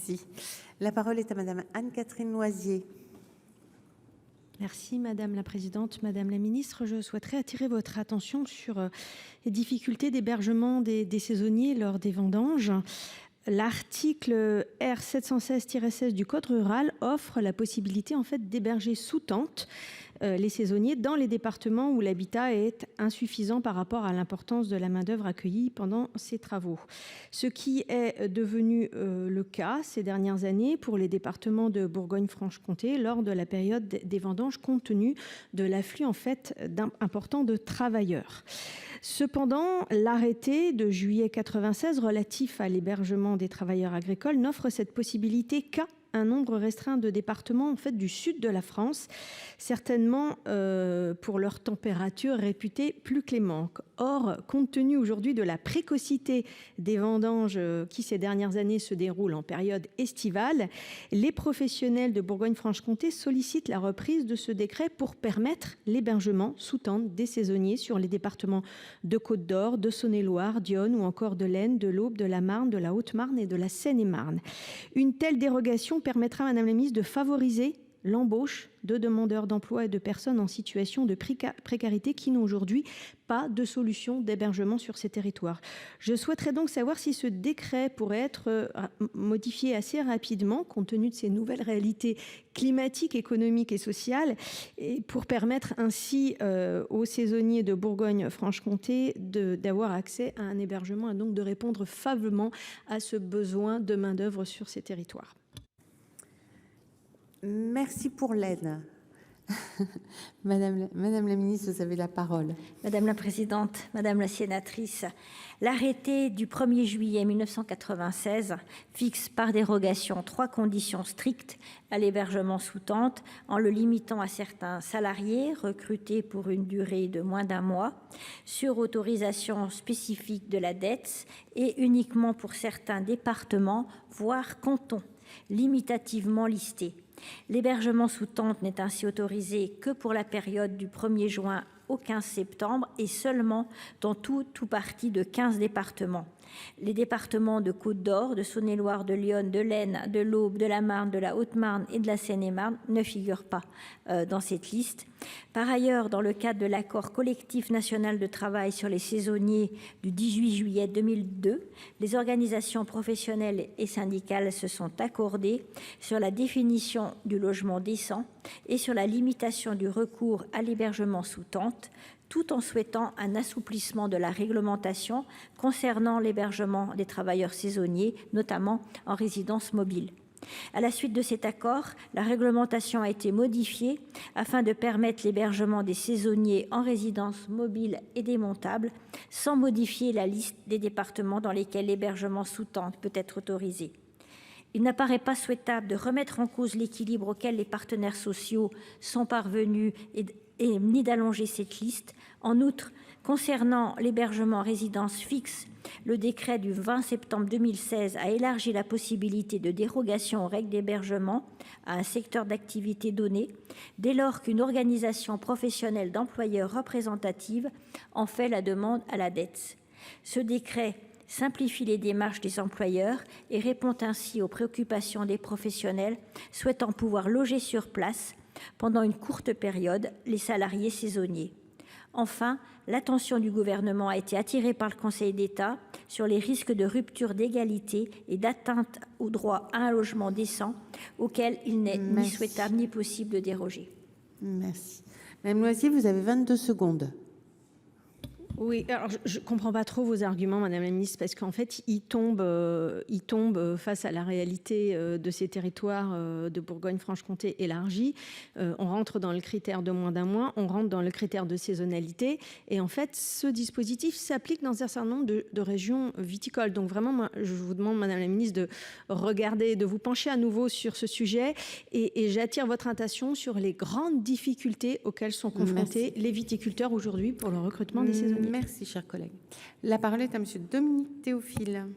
Merci. La parole est à Madame Anne-Catherine Loisier. Merci Madame la Présidente, Madame la Ministre. Je souhaiterais attirer votre attention sur les difficultés d'hébergement des saisonniers lors des vendanges. L'article R 716-16 du Code rural offre la possibilité en fait d'héberger sous tente les saisonniers dans les départements où l'habitat est insuffisant par rapport à l'importance de la main-d'œuvre accueillie pendant ces travaux. Ce qui est devenu le cas ces dernières années pour les départements de Bourgogne-Franche-Comté lors de la période des vendanges, compte tenu de l'afflux en fait important de travailleurs. Cependant, l'arrêté de juillet 96 relatif à l'hébergement des travailleurs agricoles n'offre cette possibilité qu'à un nombre restreint de départements en fait du sud de la France, certainement pour leur température réputée plus clémente. Or, compte tenu aujourd'hui de la précocité des vendanges qui ces dernières années se déroulent en période estivale, les professionnels de Bourgogne-Franche-Comté sollicitent la reprise de ce décret pour permettre l'hébergement sous tente des saisonniers sur les départements de Côte-d'Or, de Saône-et-Loire, d'Yonne ou encore de l'Aisne, de l'Aube, de la Marne, de la Haute-Marne et de la Seine-et-Marne. Une telle dérogation permettra, Madame la Ministre, de favoriser l'embauche de demandeurs d'emploi et de personnes en situation de précarité qui n'ont aujourd'hui pas de solution d'hébergement sur ces territoires. Je souhaiterais donc savoir si ce décret pourrait être modifié assez rapidement compte tenu de ces nouvelles réalités climatiques, économiques et sociales, et pour permettre ainsi aux saisonniers de Bourgogne-Franche-Comté d'avoir accès à un hébergement et donc de répondre favorablement à ce besoin de main-d'œuvre sur ces territoires. Merci pour l'aide. Madame la Ministre, vous avez la parole. Madame la Présidente, Madame la Sénatrice, l'arrêté du 1er juillet 1996 fixe par dérogation 3 conditions strictes à l'hébergement sous tente en le limitant à certains salariés recrutés pour une durée de moins d'1 mois, sur autorisation spécifique de la DETS et uniquement pour certains départements, voire cantons, limitativement listés. L'hébergement sous tente n'est ainsi autorisé que pour la période du 1er juin au 15 septembre et seulement dans tout ou partie de 15 départements. Les départements de Côte-d'Or, de Saône-et-Loire, de l'Yonne, de l'Aisne, de l'Aube, de la Marne, de la Haute-Marne et de la Seine-et-Marne ne figurent pas dans cette liste. Par ailleurs, dans le cadre de l'accord collectif national de travail sur les saisonniers du 18 juillet 2002, les organisations professionnelles et syndicales se sont accordées sur la définition du logement décent et sur la limitation du recours à l'hébergement sous tente, tout en souhaitant un assouplissement de la réglementation concernant l'hébergement des travailleurs saisonniers, notamment en résidence mobile. À la suite de cet accord, la réglementation a été modifiée afin de permettre l'hébergement des saisonniers en résidence mobile et démontable, sans modifier la liste des départements dans lesquels l'hébergement sous tente peut être autorisé. Il n'apparaît pas souhaitable de remettre en cause l'équilibre auquel les partenaires sociaux sont parvenus ni d'allonger cette liste. En outre, concernant l'hébergement en résidence fixe, le décret du 20 septembre 2016 a élargi la possibilité de dérogation aux règles d'hébergement à un secteur d'activité donné, dès lors qu'une organisation professionnelle d'employeurs représentative en fait la demande à la DETS. Ce décret simplifie les démarches des employeurs et répond ainsi aux préoccupations des professionnels souhaitant pouvoir loger sur place pendant une courte période les salariés saisonniers. Enfin, l'attention du gouvernement a été attirée par le Conseil d'État sur les risques de rupture d'égalité et d'atteinte au droit à un logement décent auquel il n'est ni souhaitable ni possible de déroger. Merci. Madame Loisier, vous avez 22 secondes. Oui, alors je ne comprends pas trop vos arguments, Madame la Ministre, parce qu'en fait, ils tombent face à la réalité de ces territoires de Bourgogne-Franche-Comté élargis. On rentre dans le critère de moins d'1 mois, on rentre dans le critère de saisonnalité. Et en fait, ce dispositif s'applique dans un certain nombre de régions viticoles. Donc vraiment, moi, je vous demande, Madame la Ministre, de regarder, de vous pencher à nouveau sur ce sujet. Et j'attire votre attention sur les grandes difficultés auxquelles sont confrontés les viticulteurs aujourd'hui pour le recrutement des saisonniers. Merci, chers collègues. La parole est à Monsieur Dominique Théophile.